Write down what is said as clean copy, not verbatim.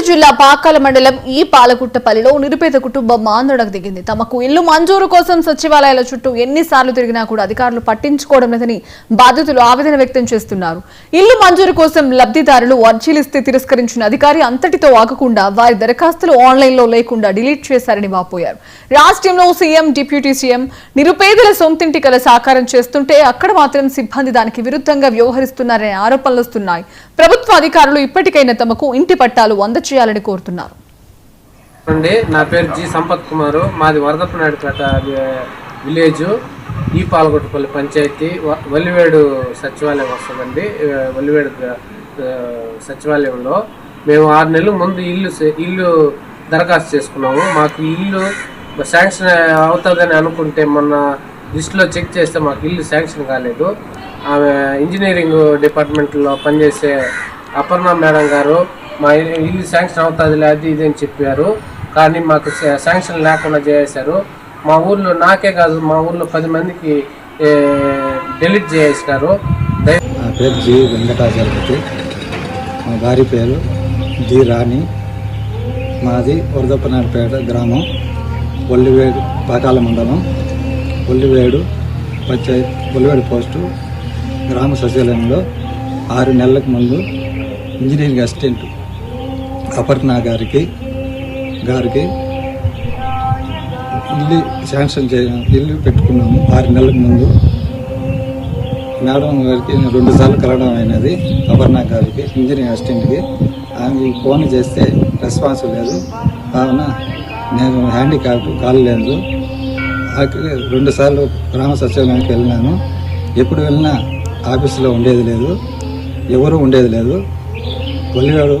జిల్లా పాకాల మండలం ఈ పాలగుట్టపల్లిలో నిరుపేద కుటుంబం ఆందోళనకు దిగింది. తమకు ఇల్లు మంజూరు కోసం సచివాలయాల చుట్టూ ఎన్నిసార్లు తిరిగినా కూడా అధికారులు పట్టించుకోవడం లేదని బాధితులు ఆవేదన వ్యక్తం చేస్తున్నారు. ఇల్లు మంజూరు కోసం లబ్ధిదారులు అర్జీలిస్తే తిరస్కరించిన అధికారి అంతటితో ఆగకుండా వారి దరఖాస్తులు ఆన్లైన్లో లేకుండా డిలీట్ చేశారని వాపోయారు. రాష్ట్రంలో సీఎం, డిప్యూటీ సీఎం నిరుపేదల సొంతింటి కల సాకారం చేస్తుంటే అక్కడ మాత్రం సిబ్బంది దానికి విరుద్ధంగా వ్యవహరిస్తున్నారనే ఆరోపణలు వస్తున్నాయి. ప్రభుత్వ అధికారులు ఇప్పటికైనా తమకు ఇంటి పట్టాలు అందచేయాలని కోరుతున్నారు. నా పేరు జి సంపత్ కుమార్, మాది వరదప్పనాయుడుపేట విలేజ్, ఈ పాలగొట్టపల్లి పంచాయతీ, వల్లివేడు సచివాలయం వస్తుందండి. వల్లివేడు సచివాలయంలో మేము 6 నెలల ముందు ఇల్లు దరఖాస్తు చేసుకున్నాము. మాకు ఇల్లు శాంక్షన్ అవుతుందని అనుకుంటే మొన్న లిస్టులో చెక్ చేస్తే మాకు ఇల్లు శాంక్షన్ కాలేదు. ఆమె ఇంజనీరింగ్ డిపార్ట్మెంట్లో పనిచేసే అపర్ణ మేడం గారు మా ఇల్లు శాంక్షన్ అవుతుంది అది ఇది అని చెప్పారు. కానీ మాకు శాంక్షన్ లేకుండా చేశారు. మా ఊర్లో నాకే కాదు, మా ఊర్లో 10 మందికి డిలీట్ చేసేసినారు. నా పేరు జి వెంకటాచలపతి, మా భార్య పేరు జి రాణి. మాది వరదప్పనాయుడుపేట గ్రామం, వల్లివేడు పాకాల మండలం, వల్లివేడు పంచాయతీ, వల్లివేడు పోస్టు గ్రామ సచివాలయంలో 6 నెలలకు ముందు ఇంజనీరింగ్ అసిస్టెంట్ అపర్ణ గారికి ఇల్లు శాంక్షన్ ఇల్లు పెట్టుకున్నాము. 6 నెలలకు ముందు మేడం గారికి 2 సార్లు కలవడం అయినది. అపర్ణ గారికి, ఇంజనీరింగ్ అసిస్టెంట్కి. ఆమె ఫోన్ చేస్తే రెస్పాన్స్ లేదు. కావున నేను హ్యాండిక్యాప్ కాల్ లేదు. 2 సార్లు గ్రామ సచివాలయానికి వెళ్ళినాను. ఎప్పుడు వెళ్ళినా ఆఫీసులో ఉండేది లేదు, ఎవరు ఉండేది లేదు. వల్లివేడు